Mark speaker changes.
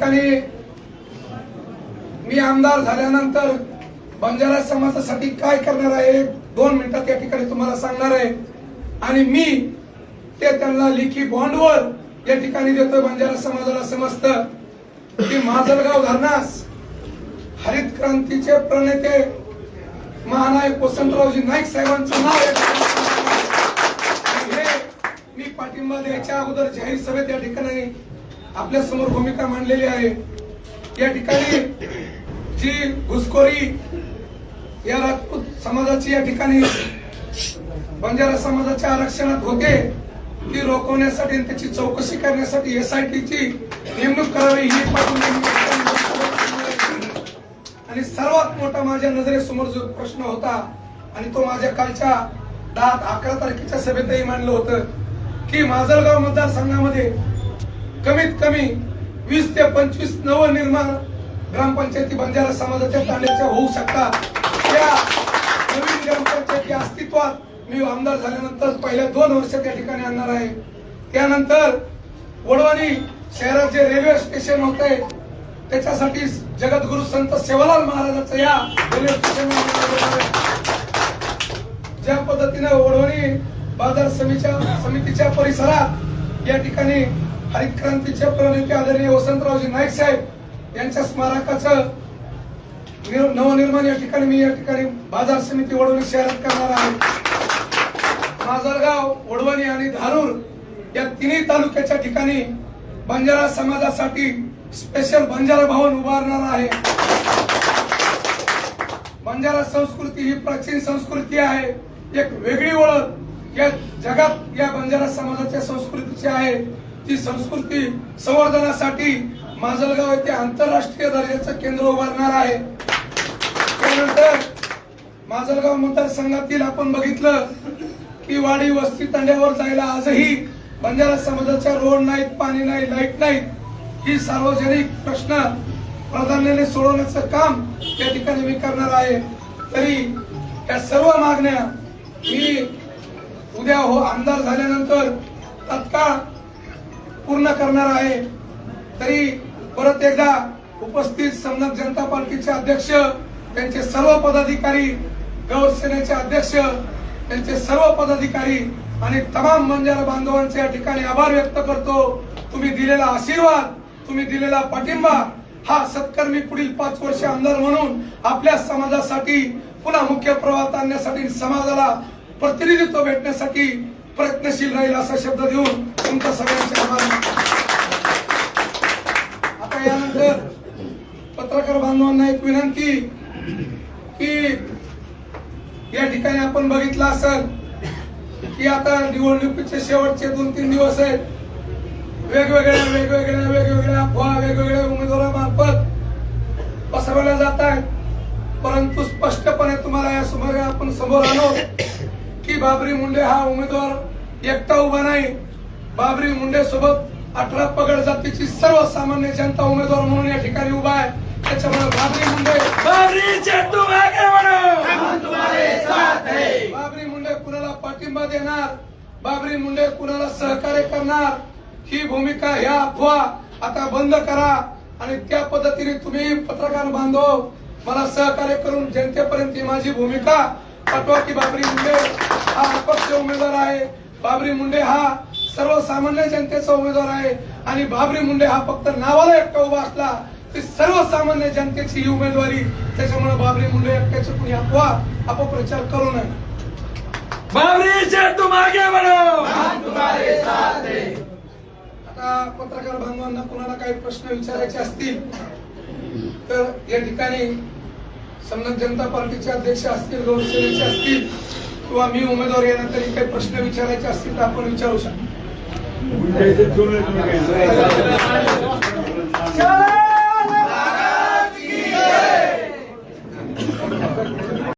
Speaker 1: ठिकाणी मी आमदार झाल्यानंतर बंजारा समाजासाठी काय करणार आहे 2 मिनिटात या ठिकाणी तुम्हाला सांगणार आहे आणि मी ते त्यांना लेखी बॉन्डवर या ठिकाणी देतोय। बंजारा समाजाला समजतं की माजलगाव धरणास हरित क्रांतीचे प्रणेते महानायक वसंतरावजी नाईक साहेबांचं नाव हे मी पाठिंबा द्यायच्या अगोदर जाहीर सभेत या ठिकाणी आपल्या समोर भूमिका मांडलेली आहे। या ठिकाणी जी घुसखोरी या राजपूत समाजाची या ठिकाणी बंजारा समाजाच्या आरक्षणात होते ती रोखवण्यासाठी त्याची चौकशी करण्यासाठी SITची नेमणूक करावी ही आणि सर्वात मोठा माझ्या नजरेसमोर जो प्रश्न होता आणि तो माझ्या कालच्या 10-11 तारखेच्या सभेतही मांडलं होतं की माजलगाव मतदारसंघामध्ये कमीत कमी 20 ते 25 नवनिर्माण ग्रामपंचायती बंजारा समाजाच्या तांड्याच्या होऊ शकतात। त्या नवीन ग्रामपंचायती अस्तित्वात मी आमदार झाल्यानंतर पहिल्या 2 वर्षात या ठिकाणी आणणार आहे। त्यानंतर वडवणी शहरात जे रेल्वे स्टेशन होते त्याच्यासाठी जगद्गुरु संत सेवालाल महाराजांचं या रेल्वे स्टेशनवर ज्या पद्धतीने वडवणी बाजार समितीच्या परिसरात या ठिकाणी हरित क्रांतीचे प्रणेते आदरणीय वसंतरावजी नाईक साहेब यांच्या स्मारकाचं नवनिर्माण या ठिकाणी मी या ठिकाणी बाजार समिती वडवणी शहरात करणार आहे। माजलगाव, वडवणी आणि धारूर या तिन्ही तालुक्याच्या ठिकाणी बंजारा समाजासाठी स्पेशल बंजारा भवन उभारणार आहे। बंजारा संस्कृती ही प्राचीन संस्कृती आहे, एक वेगळी ओळख या जगात या बंजारा समाजाच्या संस्कृतीची आहे। ती संस्कृती संवर्धनासाठी माजलगाव येथे आंतरराष्ट्रीय दर्जाचं केंद्र उभारणार आहे। त्यानंतर माजलगाव मतदारसंघातील आपण बघितलं की वाडी वस्ती तांड्यावर जायला आजही बंजारा समाजाच्या रोड नाहीत, पाणी नाही, लाईट नाही। ही सार्वजनिक प्रश्न प्राधान्याने सोडवण्याचं काम या ठिकाणी मी करणार आहे। तरी या सर्व मागण्या मी उद्या आमदार झाल्यानंतर तत्काळ पूर्ण करणार आहे। तरी परत एकदा उपस्थित समनक जनता पार्टीचे अध्यक्ष, त्यांचे सर्व पदाधिकारी, गौरसेनेचे अध्यक्ष, त्यांचे सर्व पदाधिकारी आणि तमाम बंजारा बांधवांचे या ठिकाणी आभार व्यक्त करतो। तुम्ही दिलेला आशीर्वाद, तुम्ही दिलेला पाठिंबा हा सत्कर्मी पुढील 5 वर्ष आमदार म्हणून आपल्या समाजासाठी पुन्हा मुख्य प्रवाहात आणण्यासाठी समाजाला प्रतिनिधित्व भेटण्यासाठी प्रयत्नशील राहील असा शब्द देऊन तुमच्या सगळ्यांचे आभार। आता यानंतर पत्रकार बांधवांना एक विनंती की या ठिकाणी आपण बघितलं असेल की आता निवडणुकीचे शेवटचे 2-3 दिवस आहेत। वेगवेगळ्या अफवा वेगवेगळ्या उमेदवारांमार्फत पसरवल्या जात आहेत, परंतु स्पष्टपणे तुम्हाला या समोर आलो की बाबरी मुंडे हा उमेदवार एकटा उभा नाही। बाबरी मुंडे सोबत 18 पगड जातीची सर्वसामान्य जनता उमेदवार म्हणून या ठिकाणी उभा आहे। त्याच्यामुळे बाबरी मुंडे कुणाला पाठिंबा देणार, बाबरी मुंडे कुणाला सहकार्य करणार, ही भूमिका ह्या अफवा आता बंद करा आणि त्या पद्धतीने तुम्ही पत्रकार बांधव मला सहकार्य करून जनतेपर्यंत माझी भूमिका पाठवा की बाबरी मुंडे हा अपक्ष उमेदवार आहे, बाबरी मुंडे हा सर्वसामान्य जनतेचा उमेदवार आहे आणि बाबरी मुंडे हा फक्त नावाला एकटा उभा असला ती सर्वसामान्य जनतेची ही उमेदवारी। त्याच्यामुळे बाबरी मुंडे एकट्याचे कुणी अफवा अपप्रचार करू नये।
Speaker 2: बाबरी से तुम आगे बढ़ो, हम तुम्हारे साथ हैं।
Speaker 1: आता पत्रकार बांधवांना कोणाला काही प्रश्न विचारायचे असतील तर या ठिकाणी समनक जनता पार्टीचे अध्यक्ष असतील, गौरसेनेचे असतील किंवा मी उमेदवार यानंतर काही प्रश्न विचारायचे असतील तर आपण विचारू शकतो।